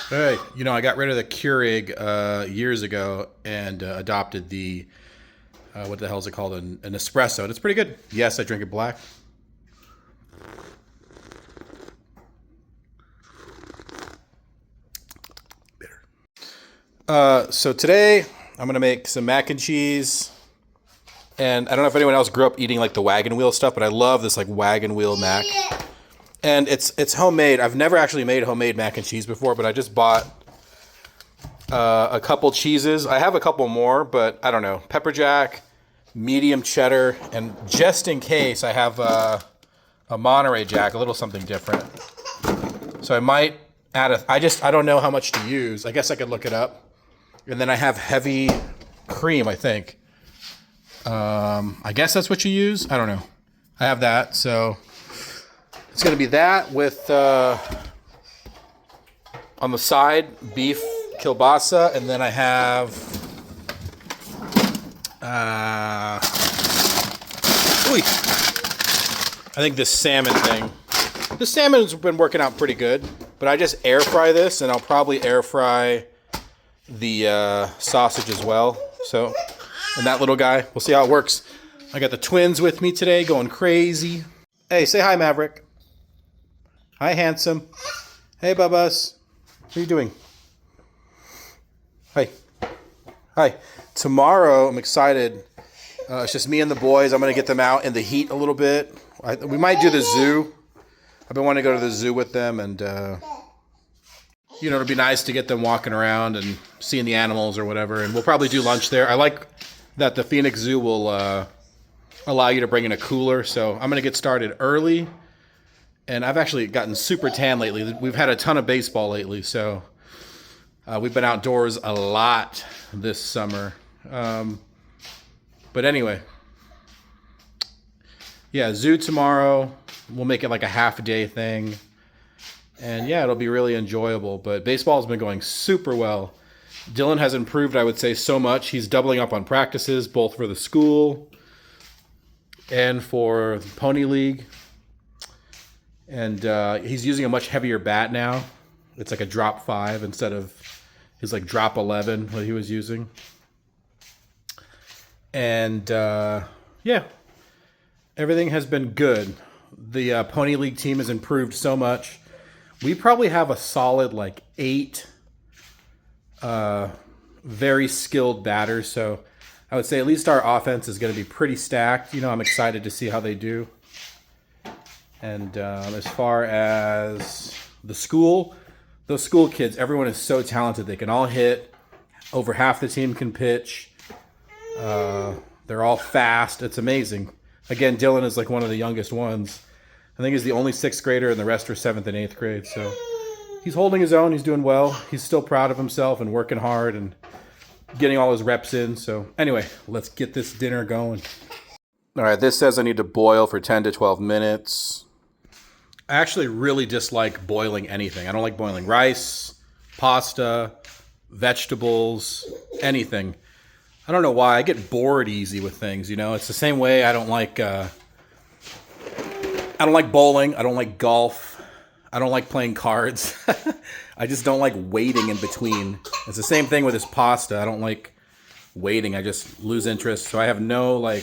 Hey, I got rid of the Keurig years ago and adopted the what the hell is it called? An espresso. And it's pretty good. Yes, I drink it black. Bitter. So today I'm gonna make some mac and cheese. And I don't know if anyone else grew up eating like the wagon wheel stuff, but I love this like wagon wheel mac. And it's homemade. I've never actually made homemade mac and cheese before, but I just bought a couple cheeses. I have a couple more, but I don't know. Pepper jack, medium cheddar, and just in case I have a Monterey Jack, a little something different. So I might add I don't know how much to use. I guess I could look it up. And then I have heavy cream, I think. I guess that's what you use. I don't know. I have that, so it's gonna be that with on the side beef kielbasa, and then I have I think this salmon thing. The salmon's been working out pretty good, but I just air fry this, and I'll probably air fry the sausage as well. So, and that little guy, we'll see how it works. I got the twins with me today, going crazy. Hey, say hi, Maverick. Hi, handsome. Hey, Bubbas. What are you doing? Hi. Hi. Tomorrow, I'm excited. It's just me and the boys. I'm going to get them out in the heat a little bit. We might do the zoo. I've been wanting to go to the zoo with them, and it'll be nice to get them walking around and seeing the animals or whatever. And we'll probably do lunch there. I like that the Phoenix Zoo will allow you to bring in a cooler. So I'm going to get started early. And I've actually gotten super tan lately. We've had a ton of baseball lately, so we've been outdoors a lot this summer. But anyway, yeah, zoo tomorrow. We'll make it like a half-day thing. And yeah, it'll be really enjoyable. But baseball's been going super well. Dylan has improved, I would say, so much. He's doubling up on practices, both for the school and for the Pony League. And he's using a much heavier bat now. It's like a drop 5 instead of his like drop 11 what he was using. And yeah, everything has been good. The Pony League team has improved so much. We probably have a solid like 8 very skilled batters. So I would say at least our offense is going to be pretty stacked. I'm excited to see how they do. And as far as those school kids, everyone is so talented. They can all hit. Over half the team can pitch. They're all fast. It's amazing. Again, Dylan is like one of the youngest ones. I think he's the only 6th grader, and the rest are 7th and 8th grade. So he's holding his own. He's doing well. He's still proud of himself and working hard and getting all his reps in. So anyway, let's get this dinner going. All right, this says I need to boil for 10 to 12 minutes. I actually really dislike boiling anything. I don't like boiling rice, pasta, vegetables, anything. I don't know why. I get bored easy with things, It's the same way I don't like bowling. I don't like golf. I don't like playing cards. I just don't like waiting in between. It's the same thing with this pasta. I don't like waiting. I just lose interest. So I have no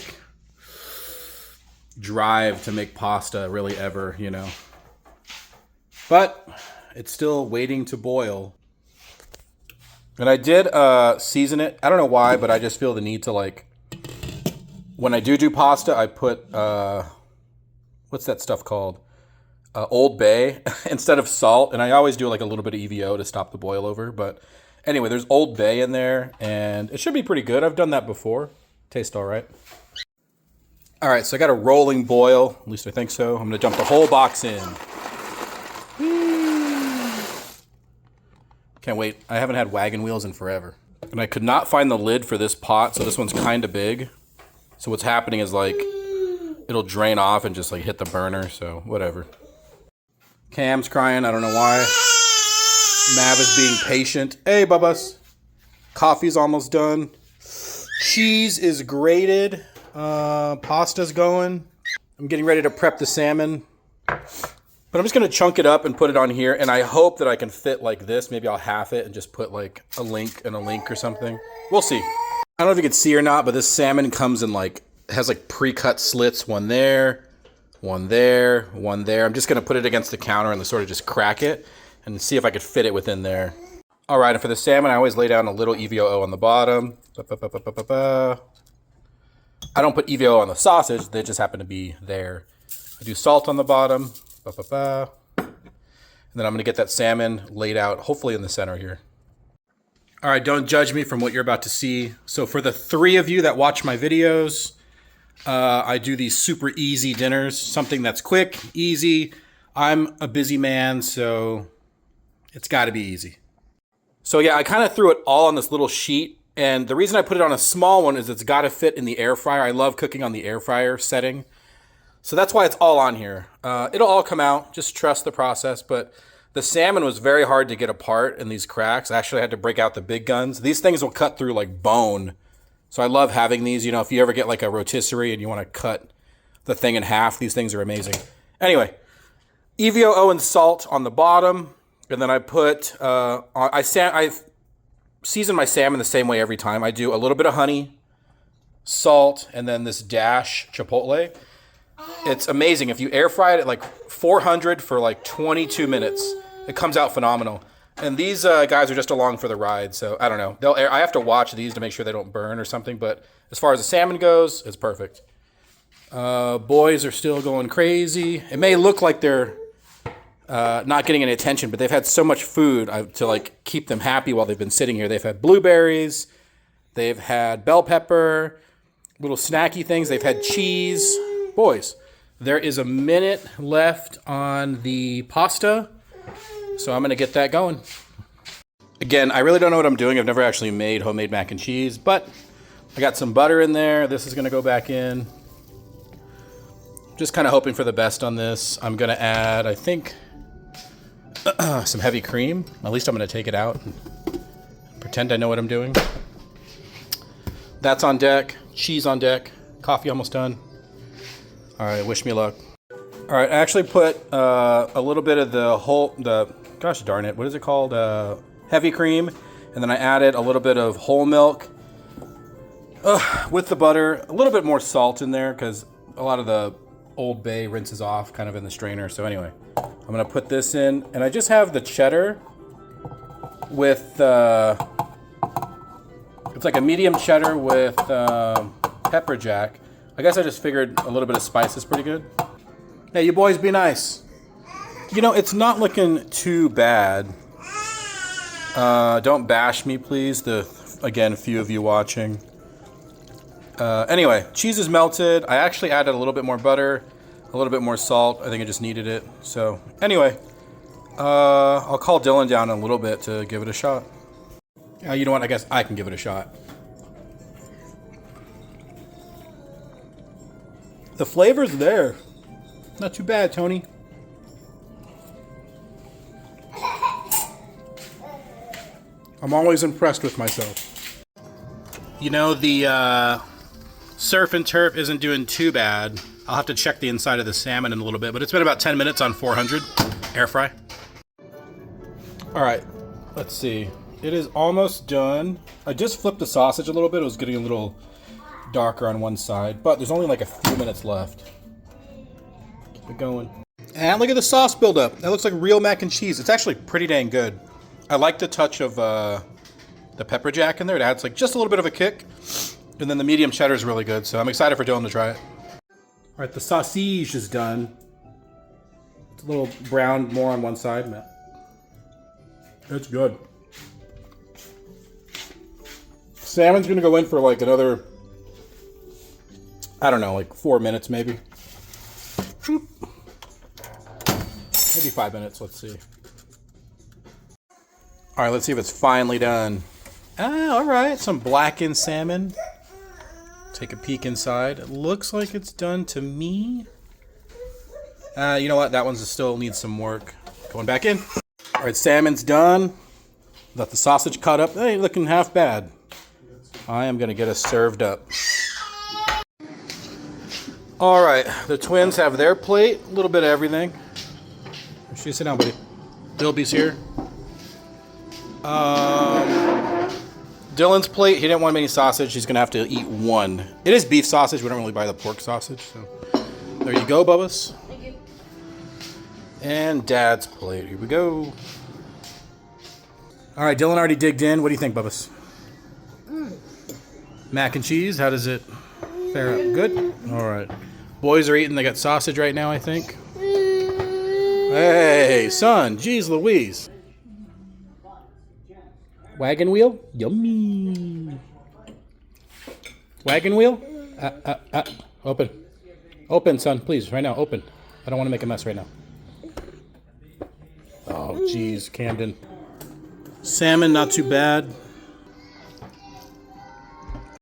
drive to make pasta really ever, But it's still waiting to boil. And I did season it. I don't know why, but I just feel the need to when I do pasta, I put what's that stuff called? Old Bay instead of salt. And I always do like a little bit of EVO to stop the boil over. But anyway, there's Old Bay in there, and it should be pretty good. I've done that before. Tastes all right. All right, so I got a rolling boil. At least I think so. I'm going to dump the whole box in. Can't wait. I haven't had wagon wheels in forever. And I could not find the lid for this pot, so this one's kind of big. So what's happening is it'll drain off and just hit the burner, so whatever. Cam's crying, I don't know why. Mav is being patient. Hey, Bubbas. Coffee's almost done. Cheese is grated. Pasta's going. I'm getting ready to prep the salmon. But I'm just going to chunk it up and put it on here. And I hope that I can fit like this. Maybe I'll half it and just put like a link and a link or something. We'll see. I don't know if you can see or not, but this salmon comes in like, has like pre-cut slits. One there, one there, one there. I'm just going to put it against the counter and sort of just crack it and see if I could fit it within there. All right, and for the salmon, I always lay down a little EVOO on the bottom. I don't put EVOO on the sausage. They just happen to be there. I do salt on the bottom. And then I'm going to get that salmon laid out, hopefully in the center here. All right, don't judge me from what you're about to see. So for the 3 of you that watch my videos, I do these super easy dinners, something that's quick, easy. I'm a busy man, so it's got to be easy. So yeah, I kind of threw it all on this little sheet. And the reason I put it on a small one is it's got to fit in the air fryer. I love cooking on the air fryer setting. So that's why it's all on here. It'll all come out. Just trust the process. But the salmon was very hard to get apart in these cracks. I actually had to break out the big guns. These things will cut through like bone. So I love having these. You know, if you ever get like a rotisserie and you want to cut the thing in half, these things are amazing. Anyway, EVOO and salt on the bottom. And then I put, I season my salmon the same way every time. I do a little bit of honey, salt, and then this dash chipotle. It's amazing. If you air fry it at like 400 for like 22 minutes, it comes out phenomenal. And these guys are just along for the ride. So I don't know. I have to watch these to make sure they don't burn or something. But as far as the salmon goes, it's perfect. Boys are still going crazy. It may look like they're not getting any attention, but they've had so much food to like keep them happy while they've been sitting here. They've had blueberries, they've had bell pepper, little snacky things, they've had cheese. Boys, there is a minute left on the pasta, so I'm gonna get that going. Again, I really don't know what I'm doing. I've never actually made homemade mac and cheese, but I got some butter in there. This is gonna go back in. Just kind of hoping for the best on this. I'm gonna add, I think, some heavy cream. At least I'm going to take it out and pretend I know what I'm doing. That's on deck. Cheese on deck. Coffee almost done. All right, wish me luck. All right, I actually put a little bit of gosh darn it, what is it called? Heavy cream. And then I added a little bit of whole milk with the butter. A little bit more salt in there because a lot of the Old Bay rinses off kind of in the strainer. So anyway, I'm gonna put this in, and I just have the cheddar with it's like a medium cheddar with pepper jack. I guess I just figured a little bit of spice is pretty good. Hey, you boys be nice. You know, it's not looking too bad. Don't bash me, please. Again, a few of you watching. Anyway, cheese is melted. I actually added a little bit more butter, a little bit more salt. I think I just needed it. So anyway, I'll call Dylan down in a little bit to give it a shot. You know what? I guess I can give it a shot. The flavor's there. Not too bad, Tony. I'm always impressed with myself. You know, the surf and turf isn't doing too bad. I'll have to check the inside of the salmon in a little bit, but it's been about 10 minutes on 400 air fry. All right, let's see. It is almost done. I just flipped the sausage a little bit. It was getting a little darker on one side, but there's only like a few minutes left. Keep it going. And look at the sauce buildup. That looks like real mac and cheese. It's actually pretty dang good. I like the touch of the pepper jack in there. It adds like just a little bit of a kick. And then the medium cheddar is really good, so I'm excited for Dylan to try it. All right, the sausage is done. It's a little browned more on one side. It's good. Salmon's gonna go in for like another, I don't know, like 4 minutes maybe. Maybe 5 minutes, let's see. All right, let's see if it's finally done. All right, some blackened salmon. Take a peek inside. It looks like it's done to me. You know what? That one still needs some work. Going back in. All right, salmon's done. Let the sausage cut up. Hey, looking half bad. I am gonna get us served up. All right, the twins have their plate. A little bit of everything. Sit down, buddy. Dilby's here. Dylan's plate. He didn't want any sausage. He's gonna have to eat one. It is beef sausage. We don't really buy the pork sausage. So there you go, Bubba's. Thank you. And Dad's plate. Here we go. All right, Dylan already digged in. What do you think, Bubba's? Mac and cheese. How does it fare? Good. All right. Boys are eating. They got sausage right now, I think. Hey, son. Jeez Louise. Wagon wheel? Yummy. Wagon wheel? Open. Open, son, please. Right now, open. I don't want to make a mess right now. Oh, jeez, Camden. Salmon, not too bad.